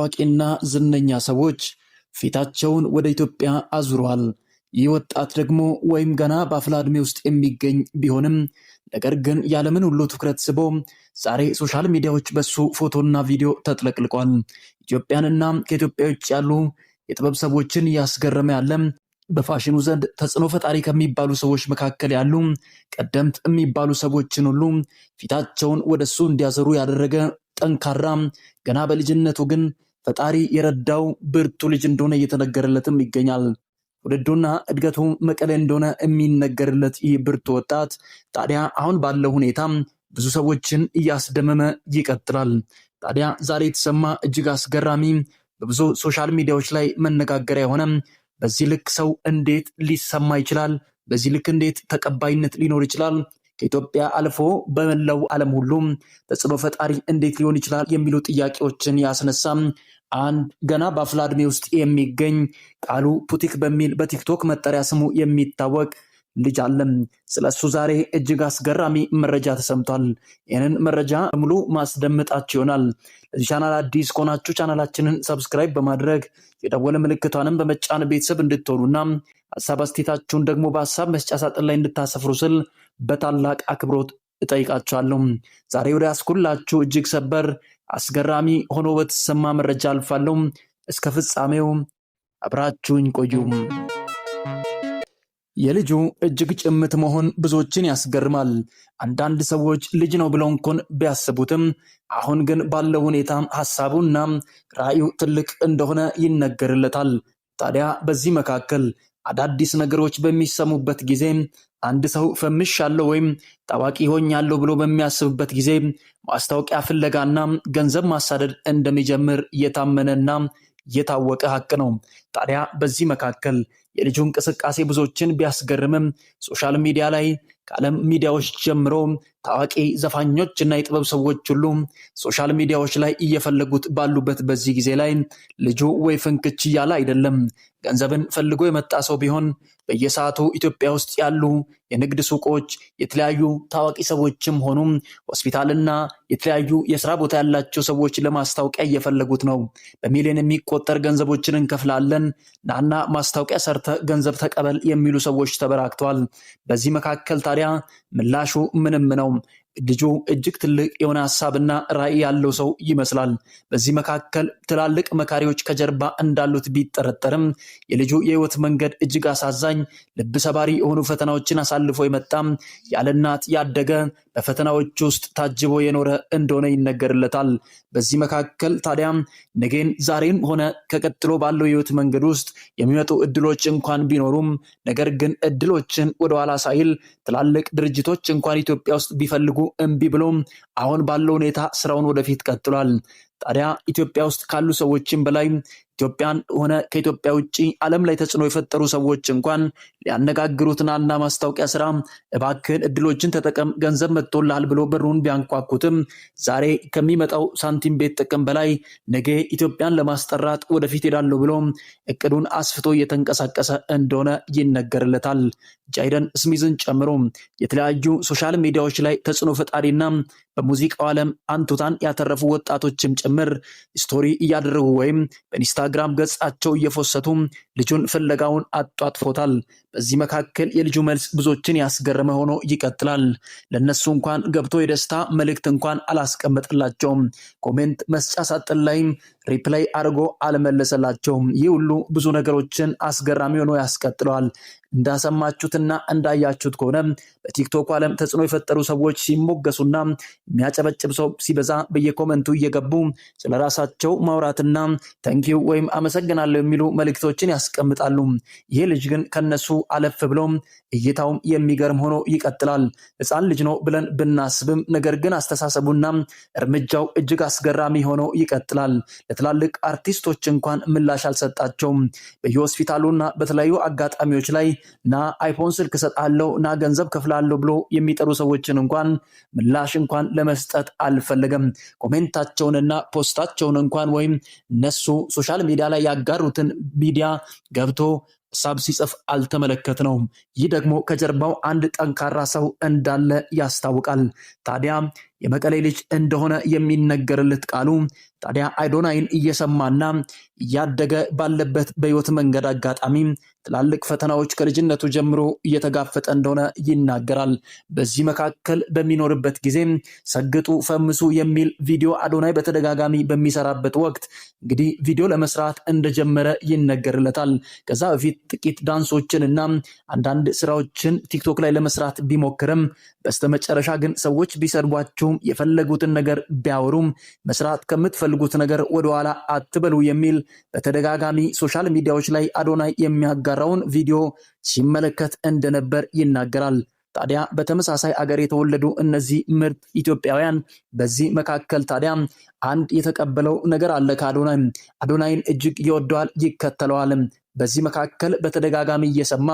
ታዋቂና ዝነኛ ሰዎች ፊታቸውን ወደ ኢትዮጵያ አዙረዋል። ይህ ወጣት ደግሞ ወይም ገና በአፍላ ዕድሜ ውስጥ የሚገኝ ቢሆንም ነገር ግን ያለምን ሁሉ ትኩረት ስቦ ዛሬ ሶሻል ሚዲያዎች በሱ ፎቶና ቪዲዮ ተጥለቅልቋል። ኢትዮጵያንና ከኢትዮጵያ ውጭ ያሉ የጥበብ ሰዎችን እያስገረመ ያለ በፋሽኑ ዘንድ ተጽዕኖ ፈጣሪ ከሚባሉ ሰዎች መካከል ያሉ ቀደምት የሚባሉ ሰዎችን ሁሉ ፊታቸውን ወደሱ እንዲያዘሩ ያደረገ ጠንካራ ገና በልጅነቱ ግን ፈጣሪ የረዳው ብርቱ ልጅ እንደሆነ እየተነገረለትም ይገኛል። ውድዱና እድገቱ መቀሌ እንደሆነ የሚነገርለት ይህ ብርቱ ወጣት ታዲያ አሁን ባለው ሁኔታ ብዙ ሰዎችን እያስደመመ ይቀጥላል። ታዲያ ዛሬ የተሰማ እጅግ አስገራሚ በብዙ ሶሻል ሚዲያዎች ላይ መነጋገሪያ የሆነ በዚህ ልክ ሰው እንዴት ሊሰማ ይችላል? በዚህ ልክ እንዴት ተቀባይነት ሊኖር ይችላል? ከኢትዮጵያ አልፎ በመላው ዓለም ሁሉ ተጽዕኖ ፈጣሪ እንዴት ሊሆን ይችላል? የሚሉ ጥያቄዎችን ያስነሳ አንድ ገና በአፍላ ዕድሜ ውስጥ የሚገኝ ቃሉ ፑቲክ በሚል በቲክቶክ መጠሪያ ስሙ የሚታወቅ ልጅ አለም። ስለሱ ዛሬ እጅግ አስገራሚ መረጃ ተሰምቷል። ይህንን መረጃ ሙሉ ማስደምጣችሁ ይሆናል። ለዚህ ቻናል አዲስ ከሆናችሁ ቻናላችንን ሰብስክራይብ በማድረግ የደወለ ምልክቷንም በመጫን ቤተሰብ እንድትሆኑና ሀሳብ አስተያየታችሁን ደግሞ በሀሳብ መስጫ ሳጥን ላይ እንድታሰፍሩ ስል በታላቅ አክብሮት እጠይቃችኋለሁ። ዛሬ ወደ ያስኩላችሁ እጅግ ሰበር አስገራሚ ሆኖ በተሰማ መረጃ አልፋለሁ። እስከ ፍጻሜው አብራችሁኝ ቆዩ። የልጁ እጅግ ጭምት መሆን ብዙዎችን ያስገርማል። አንዳንድ ሰዎች ልጅ ነው ብለው እንኳን ቢያስቡትም አሁን ግን ባለው ሁኔታ ሐሳቡና ራእዩ ትልቅ እንደሆነ ይነገርለታል። ታዲያ በዚህ መካከል አዳዲስ ነገሮች በሚሰሙበት ጊዜ አንድ ሰው ፈምሻለሁ ወይም ታዋቂ ሆኛለሁ ብሎ በሚያስብበት ጊዜ ማስታወቂያ ፍለጋና ገንዘብ ማሳደድ እንደሚጀምር የታመነና የታወቀ ሀቅ ነው። ታዲያ በዚህ መካከል የልጁ እንቅስቃሴ ብዙዎችን ቢያስገርምም ሶሻል ሚዲያ ላይ ከዓለም ሚዲያዎች ጀምሮ ታዋቂ ዘፋኞች እና የጥበብ ሰዎች ሁሉ ሶሻል ሚዲያዎች ላይ እየፈለጉት ባሉበት በዚህ ጊዜ ላይ ልጁ ወይ ፍንክች እያለ አይደለም። ገንዘብን ፈልጎ የመጣ ሰው ቢሆን በየሰዓቱ ኢትዮጵያ ውስጥ ያሉ የንግድ ሱቆች የተለያዩ ታዋቂ ሰዎችም ሆኑ ሆስፒታልና የተለያዩ የስራ ቦታ ያላቸው ሰዎች ለማስታወቂያ እየፈለጉት ነው። በሚሊዮን የሚቆጠር ገንዘቦችን እንከፍላለን፣ ናና ማስታወቂያ ሰርተ ገንዘብ ተቀበል የሚሉ ሰዎች ተበራክተዋል። በዚህ መካከል ታዲያ ምላሹ ምንም ነው። ልጁ እጅግ ትልቅ የሆነ ሐሳብና ራዕይ ያለው ሰው ይመስላል። በዚህ መካከል ትላልቅ መካሪዎች ከጀርባ እንዳሉት ቢጠረጠርም የልጁ የህይወት መንገድ እጅግ አሳዛኝ፣ ልብ ሰባሪ የሆኑ ፈተናዎችን አሳልፎ የመጣ ያለ እናት ያደገ በፈተናዎች ውስጥ ታጅቦ የኖረ እንደሆነ ይነገርለታል። በዚህ መካከል ታዲያ ነገን ዛሬን ሆነ ከቀጥሎ ባለው የህይወት መንገድ ውስጥ የሚመጡ እድሎች እንኳን ቢኖሩም ነገር ግን እድሎችን ወደኋላ ሳይል ትላልቅ ድርጅቶች እንኳን ኢትዮጵያ ውስጥ ቢፈልጉ እምቢ ብሎም አሁን ባለው ሁኔታ ስራውን ወደፊት ቀጥሏል። ታዲያ ኢትዮጵያ ውስጥ ካሉ ሰዎችም በላይ ኢትዮጵያን ሆነ ከኢትዮጵያ ውጪ ዓለም ላይ ተጽዕኖ የፈጠሩ ሰዎች እንኳን ሊያነጋግሩትና ማስታወቂያ ስራ እባክህን እድሎችን ተጠቀም ገንዘብ መጥቶልሃል ብሎ በሩን ቢያንኳኩትም ዛሬ ከሚመጣው ሳንቲም ቤት ጥቅም በላይ ነገ ኢትዮጵያን ለማስጠራት ወደፊት ሄዳለሁ ብሎ እቅዱን አስፍቶ እየተንቀሳቀሰ እንደሆነ ይነገርለታል። ጃይደን ስሚዝን ጨምሮ የተለያዩ ሶሻል ሚዲያዎች ላይ ተጽዕኖ ፈጣሪና በሙዚቃው ዓለም አንቱታን ያተረፉ ወጣቶችም ጭምር ስቶሪ እያደረጉ ወይም በኢንስታግራም ገጻቸው እየፎሰቱ ልጁን ፍለጋውን አጧጥፎታል። በዚህ መካከል የልጁ መልስ ብዙዎችን ያስገረመ ሆኖ ይቀጥላል። ለነሱ እንኳን ገብቶ የደስታ መልእክት እንኳን አላስቀመጥላቸውም። ኮሜንት መስጫ ሳጥን ላይ ሪፕላይ አድርጎ አልመለሰላቸውም። ይህ ሁሉ ብዙ ነገሮችን አስገራሚ ሆኖ ያስቀጥለዋል። እንዳሰማችሁትና እንዳያችሁት ከሆነ በቲክቶክ ዓለም ተጽዕኖ የፈጠሩ ሰዎች ሲሞገሱና የሚያጨበጭብ ሰው ሲበዛ በየኮመንቱ እየገቡ ስለራሳቸው ማውራትና ተንኪው ወይም አመሰግናለሁ የሚሉ መልእክቶችን ያስቀምጣሉ። ይህ ልጅ ግን ከነሱ አለፍ ብሎ እይታውም የሚገርም ሆኖ ይቀጥላል። ሕፃን ልጅ ነው ብለን ብናስብም ነገር ግን አስተሳሰቡና እርምጃው እጅግ አስገራሚ ሆኖ ይቀጥላል። ለትላልቅ አርቲስቶች እንኳን ምላሽ አልሰጣቸውም። በየሆስፒታሉና በተለያዩ አጋጣሚዎች ላይ ና አይፎን ስልክ ሰጣለሁ ና ገንዘብ ከፍላለሁ ብሎ የሚጠሩ ሰዎችን እንኳን ምላሽ እንኳን ለመስጠት አልፈለገም። ኮሜንታቸውንና ፖስታቸውን እንኳን ወይም እነሱ ሶሻል ሚዲያ ላይ ያጋሩትን ሚዲያ ገብቶ ሐሳብ ሲጽፍ አልተመለከትነውም። ይህ ደግሞ ከጀርባው አንድ ጠንካራ ሰው እንዳለ ያስታውቃል። ታዲያ የመቀሌ ልጅ እንደሆነ የሚነገርለት ቃሉ ታዲያ አዶናይን እየሰማና እያደገ ባለበት በህይወት መንገድ አጋጣሚ ትላልቅ ፈተናዎች ከልጅነቱ ጀምሮ እየተጋፈጠ እንደሆነ ይናገራል። በዚህ መካከል በሚኖርበት ጊዜ ሰግጡ ፈምሱ የሚል ቪዲዮ አዶናይ በተደጋጋሚ በሚሰራበት ወቅት እንግዲህ ቪዲዮ ለመስራት እንደጀመረ ይነገርለታል። ከዛ በፊት ጥቂት ዳንሶችን እና አንዳንድ ስራዎችን ቲክቶክ ላይ ለመስራት ቢሞክርም በስተመጨረሻ ግን ሰዎች ቢሰድቧቸውም የፈለጉትን ነገር ቢያወሩም መስራት ከምትፈልጉት ነገር ወደኋላ አትበሉ የሚል በተደጋጋሚ ሶሻል ሚዲያዎች ላይ አዶናይ የሚያጋራውን ቪዲዮ ሲመለከት እንደነበር ይናገራል። ታዲያ በተመሳሳይ አገር የተወለዱ እነዚህ ምርጥ ኢትዮጵያውያን በዚህ መካከል ታዲያ አንድ የተቀበለው ነገር አለ ከአዶናይ። አዶናይን እጅግ ይወደዋል፣ ይከተለዋል። በዚህ መካከል በተደጋጋሚ እየሰማ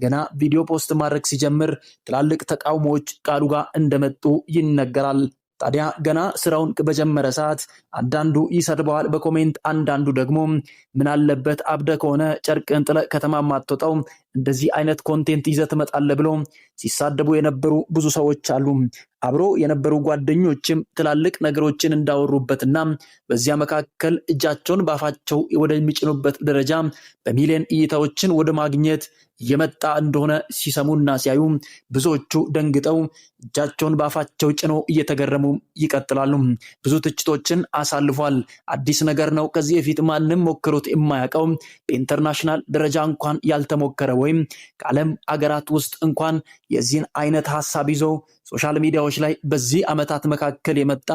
ገና ቪዲዮ ፖስት ማድረግ ሲጀምር ትላልቅ ተቃውሞዎች ቃሉ ጋር እንደመጡ ይነገራል። ታዲያ ገና ስራውን በጀመረ ሰዓት አንዳንዱ ይሰድበዋል በኮሜንት፣ አንዳንዱ ደግሞ ምን አለበት አብደ ከሆነ ጨርቅን ጥለ ከተማ ማትወጣው እንደዚህ አይነት ኮንቴንት ይዘህ ትመጣለህ ብሎ ሲሳደቡ የነበሩ ብዙ ሰዎች አሉ። አብሮ የነበሩ ጓደኞችም ትላልቅ ነገሮችን እንዳወሩበትና በዚያ መካከል እጃቸውን ባፋቸው ወደሚጭኑበት ደረጃ በሚሊዮን እይታዎችን ወደ ማግኘት እየመጣ እንደሆነ ሲሰሙና ሲያዩ ብዙዎቹ ደንግጠው እጃቸውን ባፋቸው ጭነው እየተገረሙ ይቀጥላሉ። ብዙ ትችቶችን አሳልፏል። አዲስ ነገር ነው። ከዚህ በፊት ማንም ሞክሮት የማያውቀው በኢንተርናሽናል ደረጃ እንኳን ያልተሞከረ ወይም ከዓለም አገራት ውስጥ እንኳን የዚህን አይነት ሐሳብ ይዞ ሶሻል ሚዲያዎች ላይ በዚህ ዓመታት መካከል የመጣ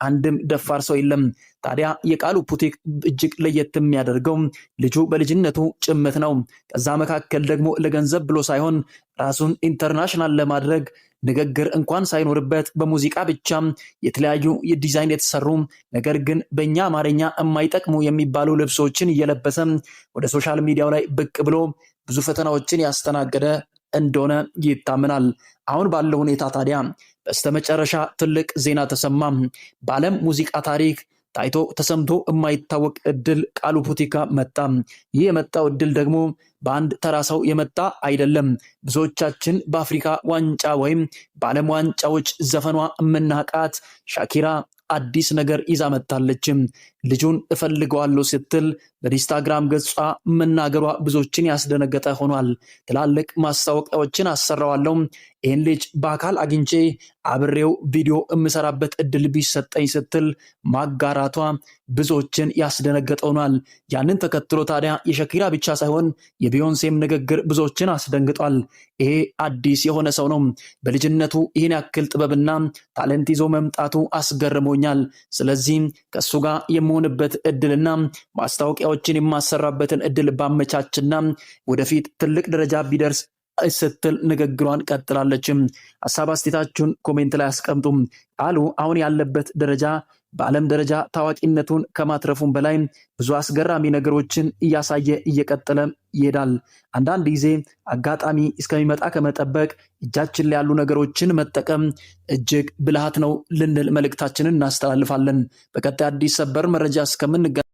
አንድም ደፋር ሰው የለም። ታዲያ የቃሉ ፑቲክ እጅግ ለየት የሚያደርገው ልጁ በልጅነቱ ጭምት ነው። ከዛ መካከል ደግሞ ለገንዘብ ብሎ ሳይሆን ራሱን ኢንተርናሽናል ለማድረግ ንግግር እንኳን ሳይኖርበት በሙዚቃ ብቻ የተለያዩ የዲዛይን የተሰሩ ነገር ግን በእኛ አማርኛ የማይጠቅሙ የሚባሉ ልብሶችን እየለበሰ ወደ ሶሻል ሚዲያው ላይ ብቅ ብሎ ብዙ ፈተናዎችን ያስተናገደ እንደሆነ ይታመናል። አሁን ባለው ሁኔታ ታዲያ በስተመጨረሻ ትልቅ ዜና ተሰማ። በዓለም ሙዚቃ ታሪክ ታይቶ ተሰምቶ የማይታወቅ እድል ቃሉ ፑቲካ መጣ። ይህ የመጣው እድል ደግሞ በአንድ ተራ ሰው የመጣ አይደለም። ብዙዎቻችን በአፍሪካ ዋንጫ ወይም በዓለም ዋንጫዎች ዘፈኗ የምናውቃት ሻኪራ አዲስ ነገር ይዛ መጣለች። ልጁን እፈልገዋለሁ ስትል በኢንስታግራም ገጿ መናገሯ ብዙዎችን ያስደነገጠ ሆኗል። ትላልቅ ማስታወቂያዎችን አሰራዋለሁ፣ ይህን ልጅ በአካል አግኝቼ አብሬው ቪዲዮ የምሰራበት እድል ቢሰጠኝ ስትል ማጋራቷ ብዙዎችን ያስደነገጠ ሆኗል። ያንን ተከትሎ ታዲያ የሸኪራ ብቻ ሳይሆን የቢዮንሴም ንግግር ብዙዎችን አስደንግጧል። ይሄ አዲስ የሆነ ሰው ነው። በልጅነቱ ይህን ያክል ጥበብና ታለንት ይዞ መምጣቱ አስገርሞኛል። ስለዚህ ከሱ ጋር የምሆንበት እድልና ማስታወቂያዎችን የማሰራበትን እድል ባመቻችና ወደፊት ትልቅ ደረጃ ቢደርስ ስትል ንግግሯን ቀጥላለችም። ሐሳብ አስተያየታችሁን ኮሜንት ላይ አስቀምጡ። ቃሉ አሁን ያለበት ደረጃ በዓለም ደረጃ ታዋቂነቱን ከማትረፉም በላይ ብዙ አስገራሚ ነገሮችን እያሳየ እየቀጠለ ይሄዳል። አንዳንድ ጊዜ አጋጣሚ እስከሚመጣ ከመጠበቅ እጃችን ላይ ያሉ ነገሮችን መጠቀም እጅግ ብልሃት ነው ልንል መልእክታችንን እናስተላልፋለን። በቀጣይ አዲስ ሰበር መረጃ እስከምንገናኝ